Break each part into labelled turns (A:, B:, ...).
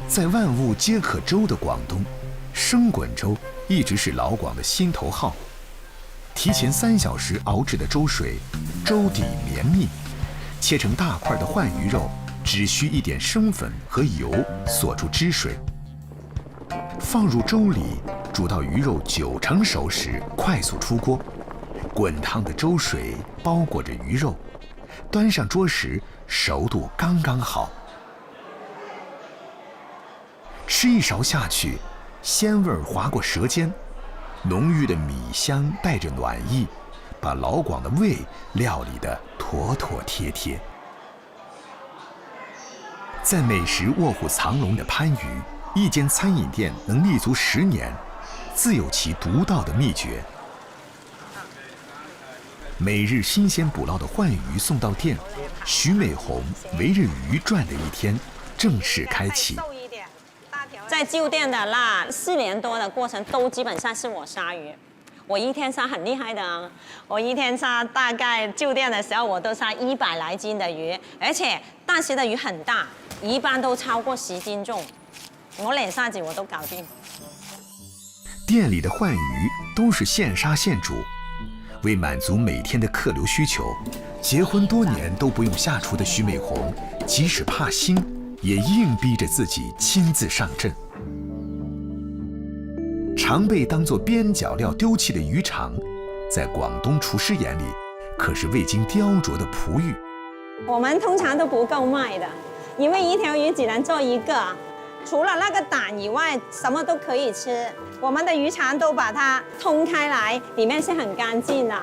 A: 在万物皆可粥的广东，生滚粥一直是老广的心头好。提前3小时熬制的粥水，粥底绵密，切成大块的鲩鱼肉，只需一点生粉和油锁住汁水，放入粥里，煮到鱼肉9成熟时，快速出锅。滚烫的粥水包裹着鱼肉，端上桌时熟度刚刚好。吃一勺下去，鲜味划过舌尖，浓郁的米香带着暖意，把老广的胃料理得妥妥帖帖。在美食卧虎藏龙的番禺，一间餐饮店能立足10年，自有其独到的秘诀。每日新鲜捕捞的鲩鱼送到店，徐美红围着鱼转的一天正式开启。
B: 在旧店的那4年多的过程，都基本上是我杀鱼。我一天杀很厉害的啊，我一天杀大概旧店的时候，我都杀100来斤的鱼，而且当时的鱼很大，一般都超过10斤重，我2下子我都搞定。
A: 店里的鲩鱼都是现杀现煮。为满足每天的客流需求，结婚多年都不用下厨的徐美红，即使怕腥，也硬逼着自己亲自上阵。常被当作边角料丢弃的鱼肠，在广东厨师眼里，可是未经雕琢的璞玉。
B: 我们通常都不够卖的，因为一条鱼只能做1个。除了那个胆以外，什么都可以吃。我们的鱼肠都把它通开来，里面是很干净的。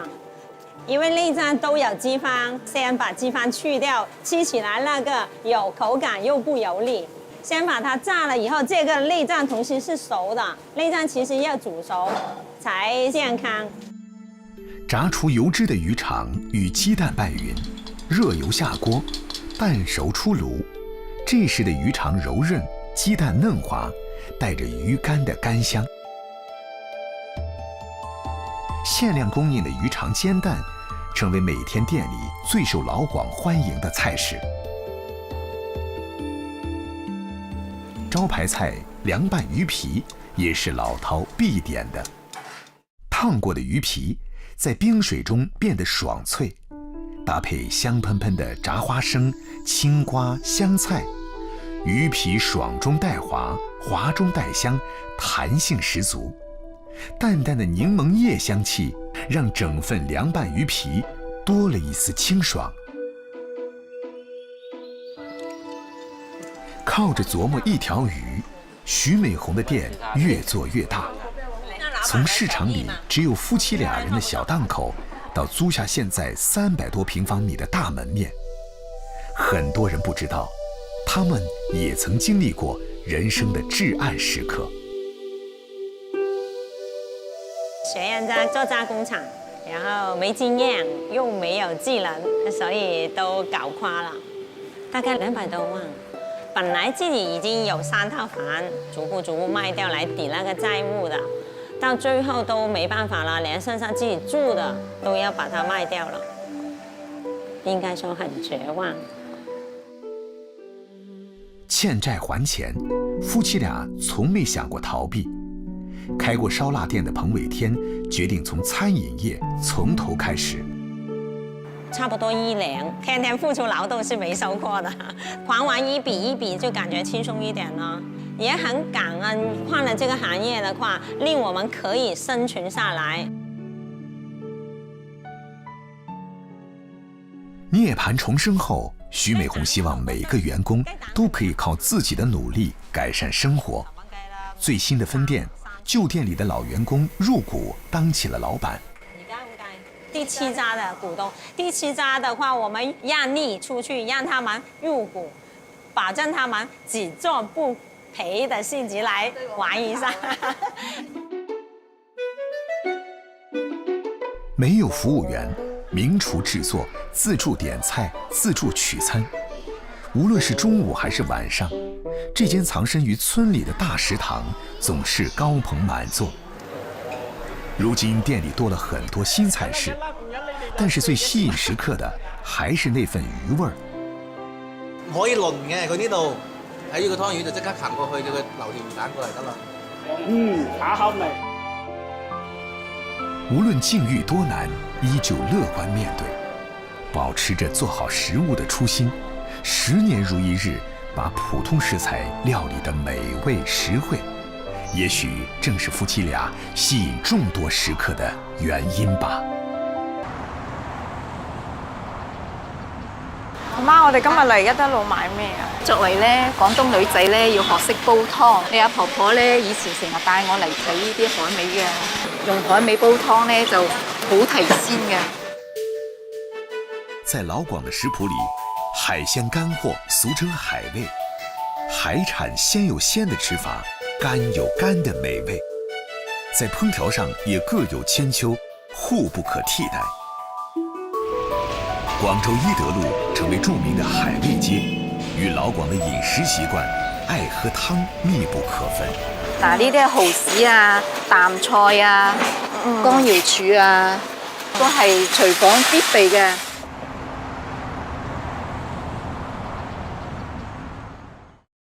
B: 因为内脏都有脂肪，先把脂肪去掉，吃起来那个有口感又不油腻。先把它炸了以后，这个内脏同时是熟的，内脏其实要煮熟才健康。
A: 炸出油脂的鱼肠与鸡蛋拌匀，热油下锅，半熟出炉。这时的鱼肠柔韧，鸡蛋嫩滑，带着鱼干的干香。限量供应的鱼肠煎蛋，成为每天店里最受老广欢迎的菜式。招牌菜凉拌鱼皮也是老饕必点的。烫过的鱼皮在冰水中变得爽脆，搭配香喷喷的炸花生、青瓜、香菜，鱼皮爽中带滑，滑中带香，弹性十足。淡淡的柠檬叶香气，让整份凉拌鱼皮多了一丝清爽。靠着琢磨一条鱼，徐美红的店越做越大。从市场里只有夫妻2人的小档口，到租下现在300多平方米的大门面，很多人不知道，他们也曾经历过人生的至暗时刻。
B: 学院在做加工厂，然后没经验又没有技能，所以都搞垮了，大概200多万。本来自己已经有3套房，逐步卖掉来抵那个债务的，到最后都没办法了，连身上自己住的都要把它卖掉了，应该说很绝望。
A: 欠债还钱，夫妻俩从没想过逃避。开过烧腊店的彭伟天决定从餐饮业从头开始。
B: 差不多1年，天天付出劳动是没收获的，还完一笔就感觉轻松一点了。也很感恩换了这个行业的话，令我们可以生存下来。
A: 涅槃重生后，徐美红希望每个员工都可以靠自己的努力改善生活。最新的分店，旧店里的老员工入股当起了老板。
B: 第7家的股东，第7家的话，我们让利出去，让他们入股，保证他们只做不赔的性质来玩一下。
A: 没有服务员，名厨制作，自助点菜，自助取餐。无论是中午还是晚上，这间藏身于村里的大食堂总是高朋满座。如今店里多了很多新菜式，但是最吸引食客的还是那份鱼味儿。
C: 唔可以輪嘅，佢呢度喺呢個湯圓就即刻行過去，叫佢留條魚蛋過嚟得啦。
D: 茶好味。
A: 无论境遇多难，依旧乐观面对，保持着做好食物的初心，10年如一日，把普通食材料理得美味实惠，也许正是夫妻俩吸引众多食客的原因吧。
E: 阿媽，我哋今日嚟一德路買咩啊？
F: 作為咧廣東女仔咧，要學識煲湯。你阿婆婆咧以前成日帶我嚟睇呢啲海味嘅，用海味煲湯咧就好提鮮嘅。
A: 在老廣的食譜裡，海鮮乾貨俗稱海味，海產鮮有鮮的吃法，乾有乾的美味，在烹調上也各有千秋，互不可替代。廣州伊德路成為著名的海味街，與老廣的飲食習慣、愛喝湯密不可分。
F: 嗱，呢啲係蠔豉啊、淡菜啊、乾瑤柱啊，都係廚房必備嘅。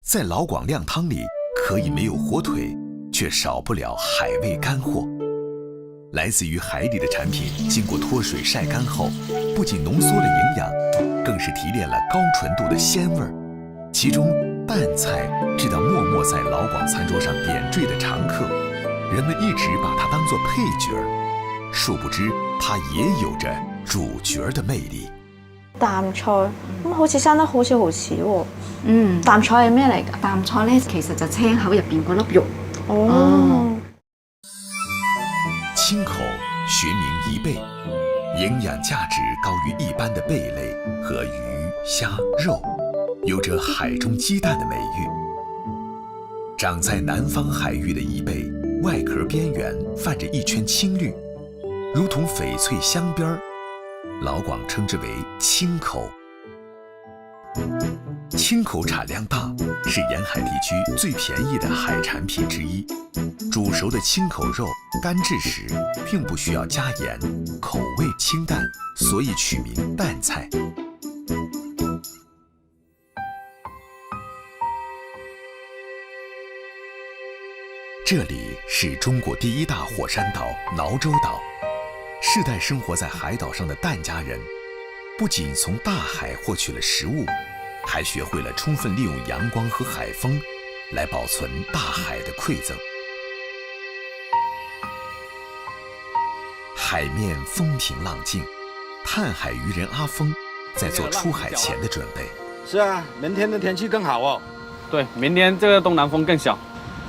A: 在老廣靓湯裡，可以沒有火腿，卻少不了海味乾貨。來自於海裡的產品，經過脫水曬乾後，不僅濃縮了營養，更是提煉了高純度的鮮味兒。其中，拌菜知道默默在老廣餐桌上點綴的常客，人們一直把它當作配角兒，殊不知它也有着主角的魅力。
E: 淡菜咁好似生得好似蠔豉喎。淡菜係咩嚟㗎？
F: 淡菜咧其實就青口入邊嗰粒肉。
A: 青口學名贻貝，營養價值高於一般的貝類和魚、蝦、肉，有着海中雞蛋的美譽。長在南方海域的贻貝，外殼邊緣泛着一圈青綠，如同翡翠鑲邊兒，老廣稱之為青口。青口產量大，是沿海地區最便宜的海產品之一。煮熟的青口肉乾製時，並不需要加鹽，口味清淡，所以取名淡菜。這裡是中國第一大火山島蘆洲島，世代生活在海島上的疍家人，不僅從大海獲取了食物，還學會了充分利用陽光和海風來保存大海的饋贈。海面風平浪靜，探海漁人阿峰在做出海前的準備。
G: 是啊，明天的天氣更好哦。
D: 對，明天這個東南風更小，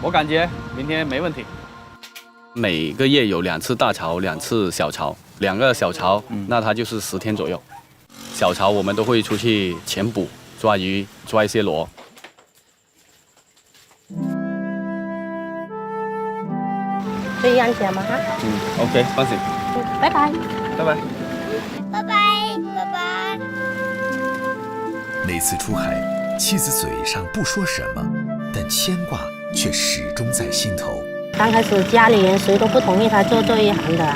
D: 我感覺明天沒問題。
H: 每個月有2次大潮，2次小潮，2個小潮，那它就是10天左右。小潮我們都會出去潛捕，抓魚，抓一些螺。
I: 注意安全嘛哈。
H: OK， 放心。
I: 拜拜。
H: 拜拜。
I: 拜拜，拜拜。
A: 每次出海，妻子嘴上不說什麼，但牽掛卻始終在心頭。
I: 剛開始家裡人誰都不同意他做這一行的，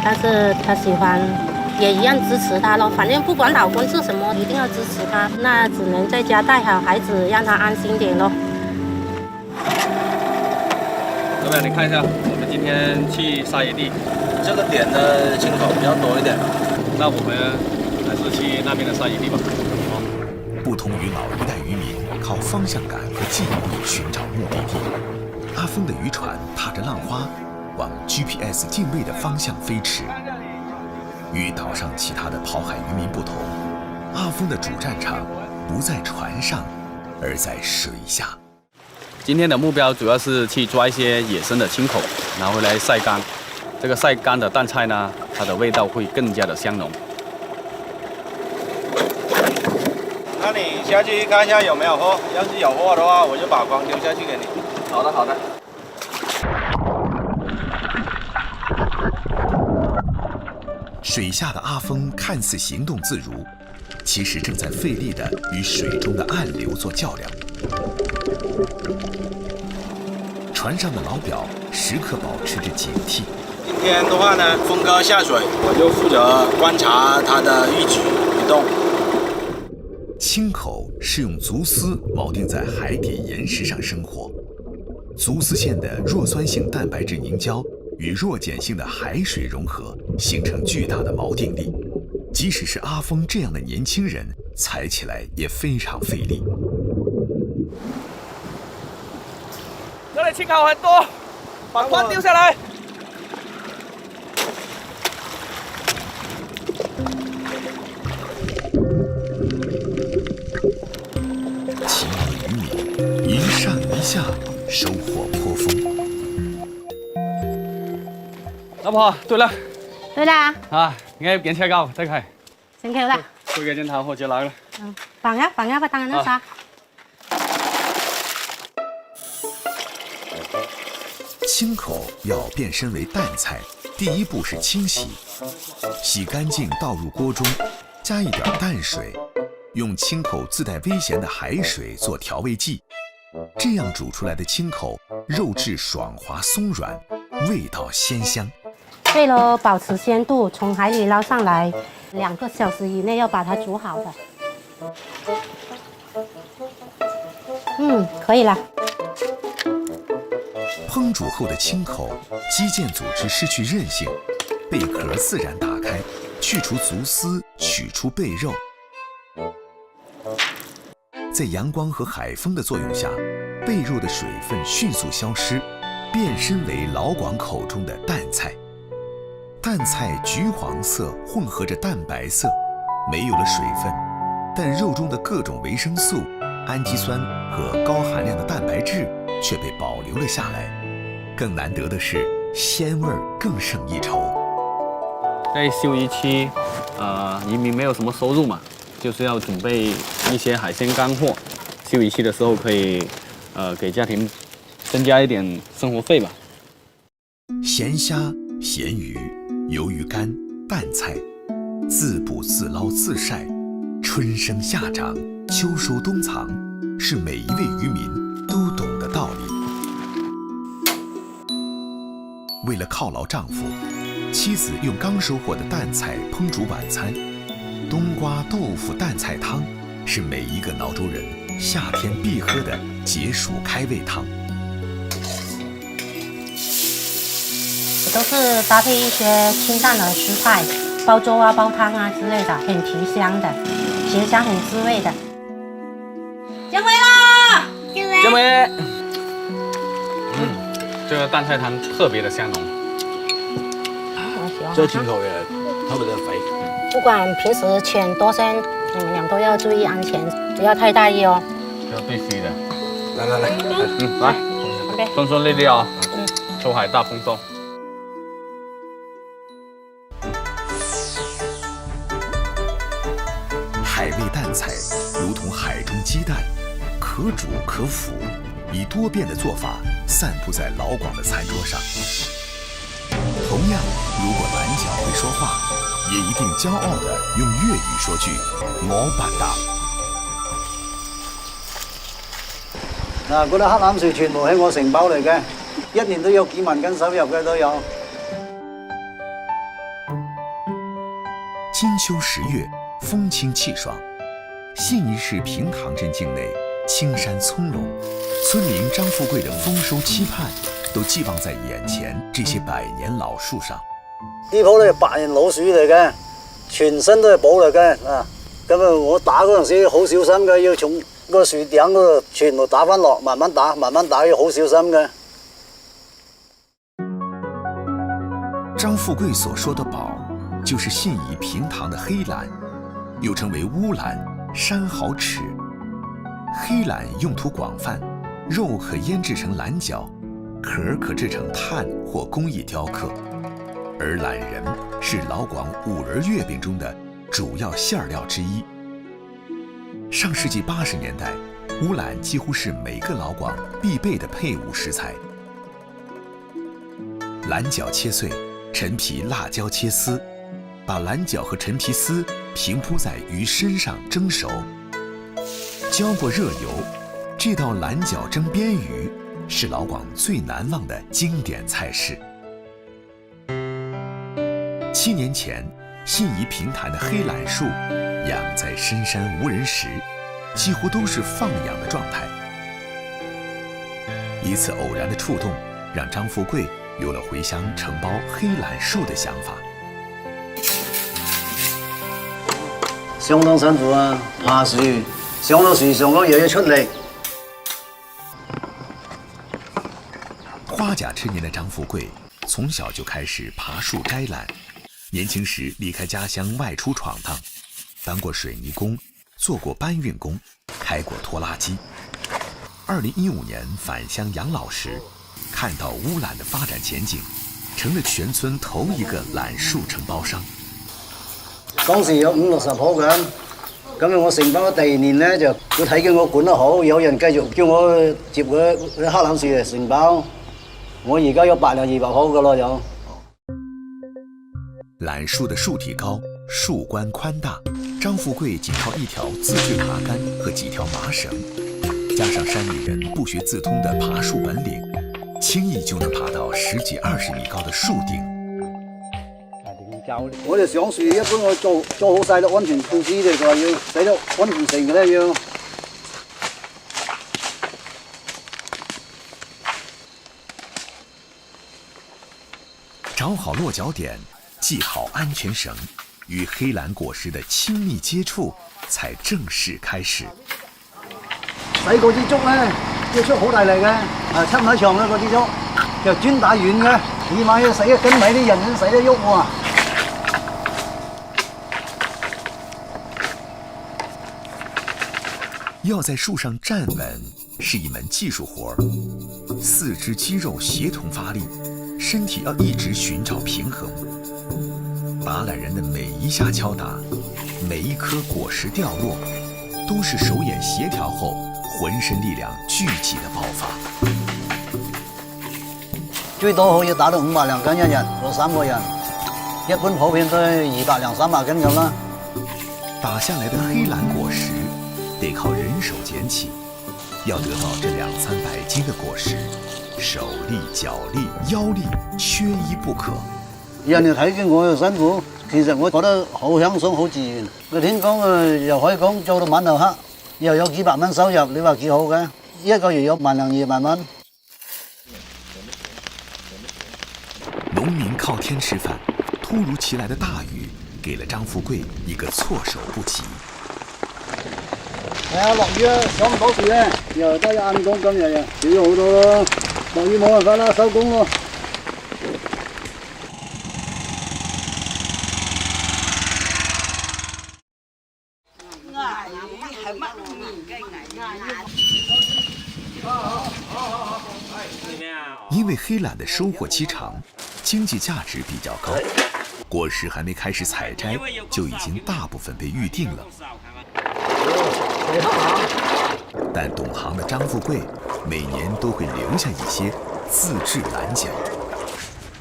I: 但是他喜歡，也一樣支持他咯。反正不管老公做什麼，一定要支持他。那只能在家帶好孩子，讓他安心點咯。
H: 老闆，你看一下，我們今天去沙野地，
C: 這個點的青口比較多一點。
H: 那我們還是去那邊的沙野地吧。
A: 不同於老一代漁民靠方向感和記憶力尋找目的地，阿峰的漁船踏着浪花，往 GPS 定位的方向飛馳。與島上其他的跑海漁民不同，阿峰的主戰場不在船上，而在水下。
H: 今天的目標主要是去抓一些野生的青口，拿回來曬乾。這個曬乾的淡菜呢，它的味道會更加的香濃。
G: 那你下去看一下有沒有貨，要是有貨的話，我就把光丟下去給你。
C: 好的，好的。
A: 水下的阿峰看似行動自如，其實正在費力地與水中的暗流做較量。船上的老表時刻保持着警惕。
G: 今天的話呢，峰哥下水，我就負責觀察他的一舉一動。
A: 青口是用足丝铆定在海底岩石上生活，足丝线的弱酸性蛋白质凝胶与弱碱性的海水融合，形成巨大的锚定力。即使是阿峰这样的年轻人，踩起来也非常费力。
D: 这里青口很多，把框丢下来。
A: 其余渔民一上一下，收获颇丰。
D: 老婆，对了，
I: 對啦，
D: 啊，我檢車高，即係
I: 成橋啦。
D: 推嘅鏡頭我就來了。
I: 放呀，把當人啥？
A: 青口要变身为淡菜，第一步是清洗，洗干净倒入锅中，加一点淡水，用青口自带危险的海水做调味剂，这样煮出来的青口肉质爽滑松软，味道鲜香。
I: 为了保持鲜度，从海里捞上来，2个小时以内要把它煮好的。可以了。
A: 烹煮后的青口，肌腱组织失去韧性，贝壳自然打开，去除足丝，取出贝肉。在阳光和海风的作用下，贝肉的水分迅速消失，变身为老广口中的淡菜。淡菜橘黄色混合着淡白色，没有了水分，但肉中的各种维生素、氨基酸和高含量的蛋白质却被保留了下来。更难得的是，鲜味更胜一筹。
H: 在休渔期，渔民没有什么收入嘛，就是要准备一些海鲜干货，休渔期的时候可以，给家庭增加一点生活费吧。
A: 咸虾、咸鱼、鱿鱼干、淡菜，自捕自捞自晒，春生夏长，秋收冬藏，是每一位渔民都懂的道理。为了犒劳丈夫，妻子用刚收获的淡菜烹煮晚餐。冬瓜豆腐淡菜汤是每一个儋州人夏天必喝的解暑开胃汤。
I: 都是搭配一些清淡的蔬菜，煲粥啊、煲汤啊之类的，很提香的，咸香很滋味的。姜维啦！
H: 姜维，这个淡菜汤特别的香浓。
C: 这青口也特别的肥。
I: 不管平时浅多深，你们俩都要注意安全，不要太大意哦。
H: 这必须的。
C: 来，
H: 来，
I: OK，
H: 顺顺利利啊！出海大丰收。
A: 海味淡菜如同海中鸡蛋，可煮可腐，以多变的做法散布在老广的餐桌上。同样，如果蓝角会说话，也一定骄傲地用粤语说句“我辦得”。
J: 嗱，嗰啲黑欖樹全部喺我承包嚟嘅，1年都有幾萬斤收入嘅都有。
A: 金秋10月，风清气爽，信宜市平塘镇境内青山葱茏，村民张富贵的丰收期盼都寄望在眼前这些百年老树上。
J: 呢棵都係百年老樹嚟嘅，全身都係寶嚟嘅啊！咁啊，我打嗰陣時好小心嘅，要從個樹頂嗰度全部打翻落，慢慢打，慢慢打，要好小心嘅。
A: 张富贵所说的宝，就是信宜平塘的黑榄，又称为乌榄、山蚝豉。黑榄用途广泛，肉可腌制成榄角，壳可制成炭或工艺雕刻。而榄仁是老广五仁月饼中的主要馅料之一。上世纪80年代，乌榄几乎是每个老广必备的配伍食材。榄角切碎，陈皮、辣椒切丝，把榄角和陈皮丝平铺在鱼身上蒸熟。浇过热油，这道榄角蒸边鱼是老广最难忘的经典菜式。7年前，信宜平潭的黑榄树养在深山无人时，几乎都是放养的状态。一次偶然的触动，让张富贵有了回乡承包黑榄树的想法。
J: 相當辛苦啊，爬樹，上到樹上嗰又要出力。
A: 花甲之年的张富贵，从小就开始爬树摘榄。年轻时离开家乡外出闯荡，当过水泥工，做过搬运工，开过拖拉机。2015年返乡养老时，看到乌榄的发展前景，成了全村头一个榄树承包商。
J: 當時有50-60棵嘅，咁我承包第2年咧就佢睇見我管得好，有人繼續叫我接佢黑欖樹嚟承包。我而家有100-200棵噶咯有。
A: 榄树的树体高，树冠宽大，张富贵仅靠一条自制爬杆和几条麻绳，加上山里人不学自通的爬树本領，輕易就能爬到10幾20米高的樹頂。
J: 我哋上樹一般我做好晒啲安全措施嚟，就話要使到安全性嘅咧要。
A: 找好落腳點，繫好安全繩，與黑蘭果實的親密接觸才正式開始。
J: 洗嗰支竹咧要出好大力嘅，出唔得長啦嗰支竹，就專打遠嘅，起碼要洗一斤米啲人先洗得喐喎。
A: 要在樹上站穩是一門技術活兒，四肢肌肉協同發力，身體要一直尋找平衡。拔欖人的每一下敲打，每一顆果實掉落，都是手眼協調後渾身力量聚集的爆發。
J: 最多可以打到500兩斤一日，有3個人，一般普遍都係200兩300斤咁啦。
A: 打下來的黑欖果實得靠人手撿起，要得到這200-300斤的果實，手力、腳力、腰力缺一不可。
J: 人哋睇見我又辛苦，其實我覺得好輕鬆、好自然。個天工又可以講做到晚到黑，又有幾百蚊收入，你話幾好嘅？一個月有100-200蚊。
A: 農民靠天吃飯，突如其來的大雨給了張富貴一個措手不及。
J: 係啊，落雨啊，上唔到樹咧，又得1公斤日少咗好多咯。落雨冇辦法啦，收工咯。
A: 因為黑欖的收穫期長，經濟價值比較高，果實還沒開始採摘，就已經大部分被預定了。但懂行的張富貴每年都會留下一些自製欖角，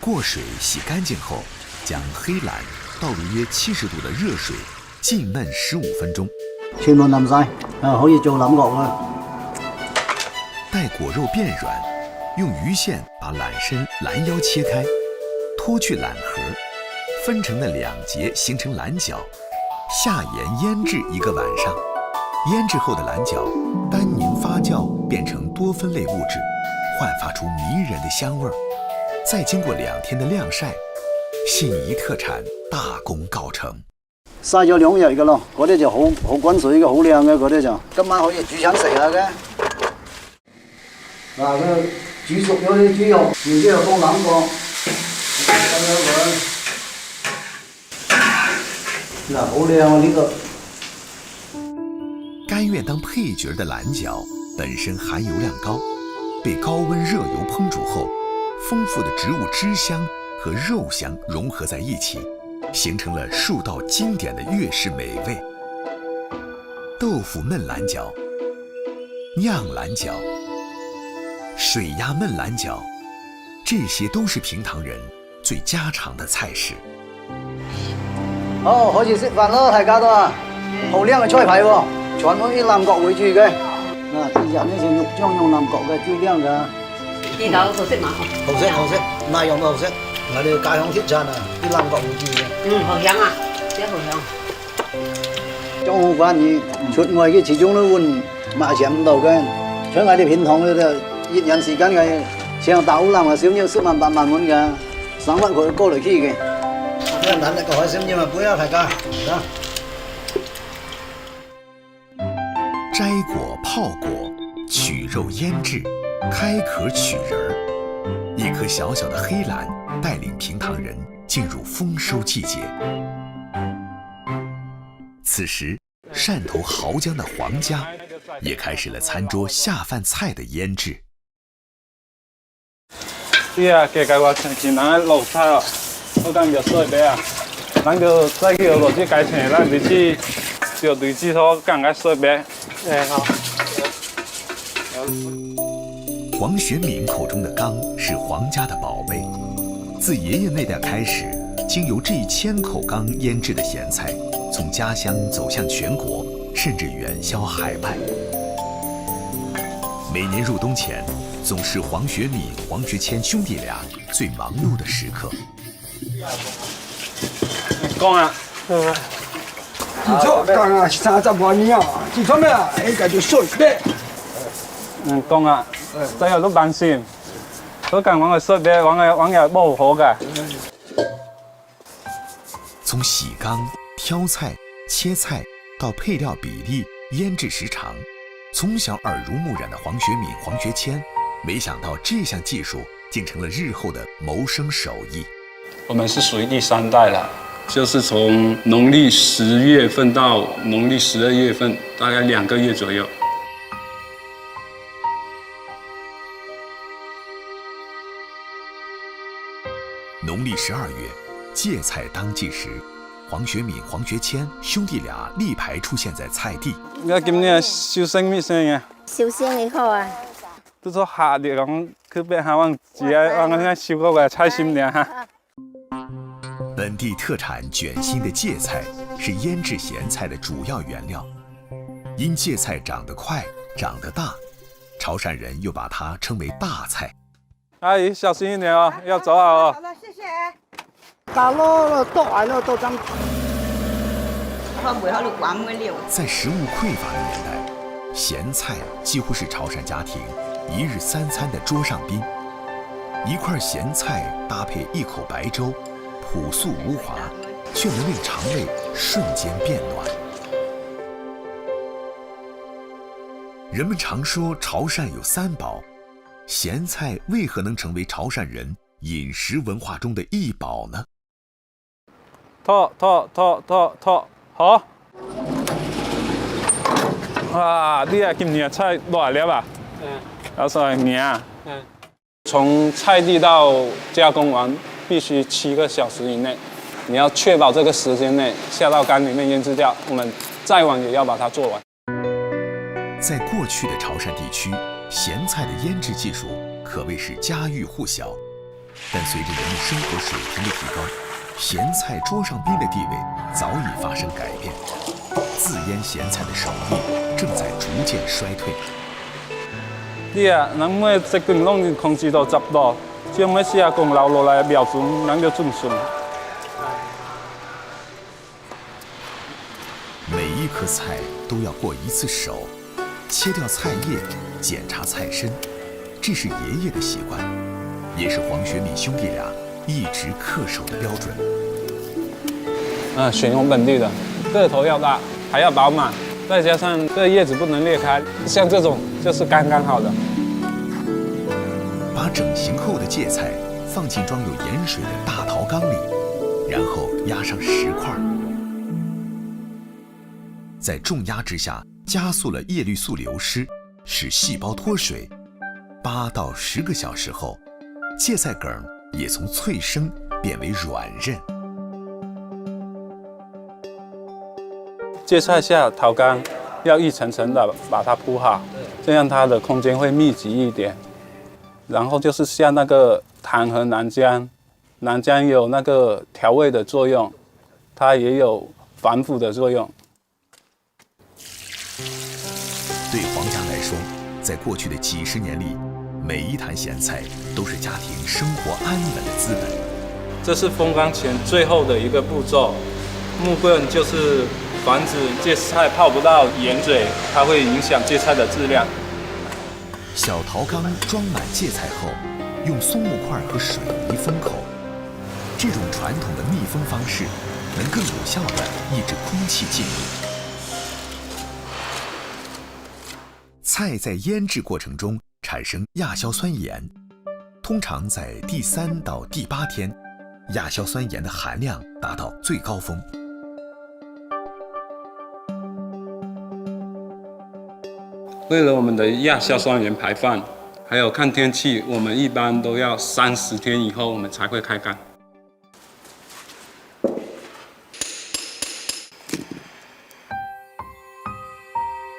A: 過水洗乾淨後，將黑欖倒入約70度的熱水浸燜15分鐘，
J: 全部淋晒，可以做欖角啦。
A: 待果肉變軟，用魚線把欖身、欖腰切開，脫去欖核，分成了2節形成欖角，下鹽醃製1個晚上。醃製後的欖角單寧發酵變成多酚類物質，煥發出迷人的香味兒。再經過2天的晾曬，信宜特產大功告成。
J: 曬咗2日嘅咯，嗰啲就好滾水嘅，好靚嘅嗰啲就，今晚可以煮餐食下嘅。嗱，佢煮熟咗啲豬肉，然之後放欖角，咁樣佢。嗱，好靚啊呢個。
A: 甘願當配角的欖角本身含油量高，被高溫熱油烹煮後，豐富的植物汁香和肉香融合在一起，形成了數道經典的粵式美味。豆腐燜欖角、釀欖角、水鴨燜欖角，這些都是平塘人最家常的菜式。
J: 好，可以食飯咯，大家都啊，好靚嘅菜牌喎。全部啲欖角會煮嘅，嗱，啲人呢就肉醬用欖角嘅最靚㗎。
I: 呢嚿好食嘛？
J: 好食，哪樣都好食。我哋家鄉鐵餐啊，啲欖角會煮嘅。
I: 好香啊，真好香。
J: 做中午飯而出外嘅始終都換馬上唔到嘅，出外啲平塘嘅一人時間嘅，像大烏蘭話少咗10萬8萬蚊㗎，3萬塊過嚟去嘅。這樣談那個海參嘛，不要太高，啊。
A: 摘果、泡果、取肉腌制、开壳取仁儿，一颗小小的黑蓝带领平塘人进入丰收季节。此时，汕头濠江的黄家也开始了餐桌下饭菜的腌制。
G: 加計我前人嘅落菜哦，我講就衰啲啊，咱就再叫落去改成咱日子就對子頭講嘅衰啲。好。
A: 黄学敏口中的缸是黄家的宝贝，自爷爷那代开始，经由这1000口缸腌制的咸菜，从家乡走向全国，甚至远销海外。每年入冬前，总是黄学敏、黄学谦兄弟俩最忙碌的时刻。
G: 講啊，
K: 自從講啊30多年啊，自從咩啊，應該就衰啲。
G: 講啊，最後都擔心，都講我嘅衰啲，我嘅冇好嘅。
A: 從洗缸、挑菜、切菜到配料比例、腌制时长，从小耳濡目染的黄学敏、黄学谦，没想到这项技术竟成了日后的谋生手艺。
L: 我们是属于第3代了，就是从农历10月份到农历12月份，大概2个月左右。
A: 农历12月，芥菜当季时，黄学敏、黄学谦兄弟俩立牌出现在菜地。
G: 而今年燒生咩聲嘅？
I: 燒聲你好啊！
G: 都做下啲講，佢俾下往自己往嗰啲燒嗰個菜心啲哈。
A: 本地特产卷心的芥菜是腌制咸菜的主要原料。因芥菜长得快、长得大，潮汕人又把它称为大菜。
G: 阿姨，小心一点哦，要走好哦。
K: 好的，谢谢。大佬都来了，都咱。
A: 在食物匮乏的年代，咸菜几乎是潮汕家庭1日3餐的桌上宾。一块咸菜搭配一口白粥，朴素无华，却能令肠胃瞬间变暖。人们常说潮汕有3宝，咸菜为何能成为潮汕人饮食文化中的一宝呢？
G: 拖，好。哇，你啊，今年菜多少粒啊？要说年啊。从菜地到加工完必须7个小时以内，你要确保这个时间内下到缸里面腌制掉，我们再晚也要把它做完。
A: 在过去的潮汕地区，咸菜的腌制技术可谓是家喻户晓，但随着人们生活水平的提高，咸菜桌上宾的地位早已发生改变，自腌咸菜的手艺正在逐渐衰退。
G: 你啊，咱每一斤拢控制到10度，将每下工留落来标准，咱就准顺。
A: 每一颗菜都要过1次手，切掉菜叶，检查菜身，这是爷爷的习惯，也是黄学敏兄弟俩一直恪守的标准。
G: 选用本地的，个头要大，还要饱满，再加上这叶子不能裂开，像这种就是刚刚好的。
A: 把整形后的芥菜放进装有盐水的大陶缸里，然后压上10块，在重压之下加速了叶绿素流失，使细胞脱水。8到10个小时后，芥菜梗也从脆生变为软韧。
G: 芥菜下陶缸要一层层的把它铺好，这样它的空间会密集一点。然后就是下那个糖和南姜，南姜有那个调味的作用，它也有防腐的作用。
A: 对黄家来说，在过去的几10年里，每一坛咸菜都是家庭生活安稳的资本。
G: 这是风干前最后的一个步骤，木棍就是防止芥菜泡不到盐水，它会影响芥菜的质量。
A: 小陶缸装满芥菜后，用松木块和水泥封口。这种传统的密封方式，能更有效地抑制空气进入。菜在腌制过程中产生亚硝酸盐，通常在第3到第8天，亚硝酸盐的含量达到最高峰。
L: 为了我们的亚硝酸盐排放，还有看天气，我们一般都要30天以后我们才会开缸。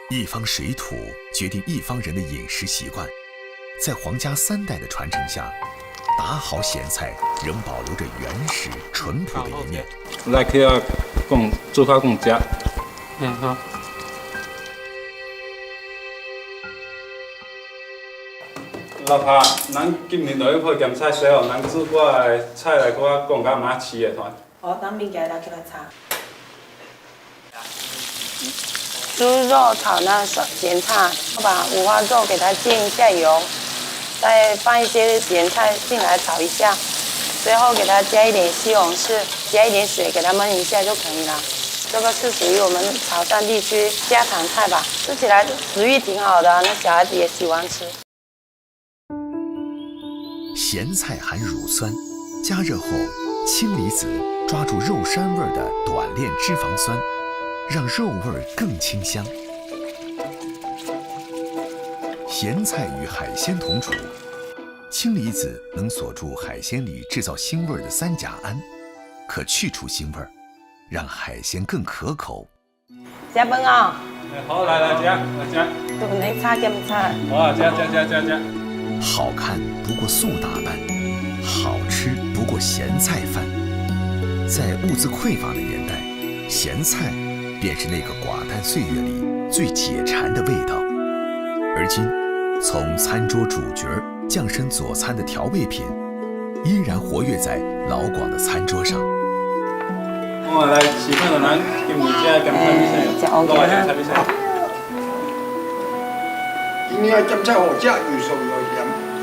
A: 一方水土决定一方人的饮食习惯，在皇家3代的传承下，打好咸菜仍保留着原始淳朴的一面。
G: 来去啊，做较更食。好。老爸，咱今年就要配咸菜洗哦，咱煮我的菜来，我讲甲妈饲的团。
M: 好，咱物件来给他炒。
N: 猪肉炒那咸菜，我把五花肉给它煎一下油，再放一些咸菜进来炒一下，最后给它加一点西红柿，加一点水给它焖一下就可以了。这个是属于我们潮汕地区家常菜吧，吃起来食欲挺好的，那小孩子也喜欢吃。
A: 咸菜含乳酸，加热后，氢离子抓住肉膻味的短链脂肪酸，让肉味更清香。咸菜与海鲜同煮，氢离子能锁住海鲜里制造腥味的3甲胺，可去除腥味，让海鲜更可口。
N: 食饭啊！
G: 好，来食。
N: 都你炒咸菜。
G: 好啊，食。
A: 好看不过素打扮，好吃不过咸菜饭。在物资匮乏的年代，咸菜便是那个寡淡岁月里最解馋的味道。而今，从餐桌主角降身佐餐的调味品，依然活跃在老广的餐桌上。
G: 我来吃饭了，咱今年这咸菜比赛，老咸菜比赛。
K: 今年咸菜好食，又熟又咸，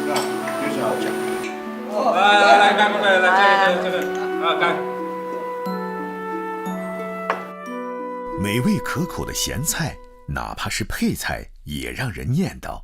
K: 啊，非常好吃。
G: 来，干过来，这个，啊，干。
A: 美味可口的咸菜，哪怕是配菜，也让人念叨。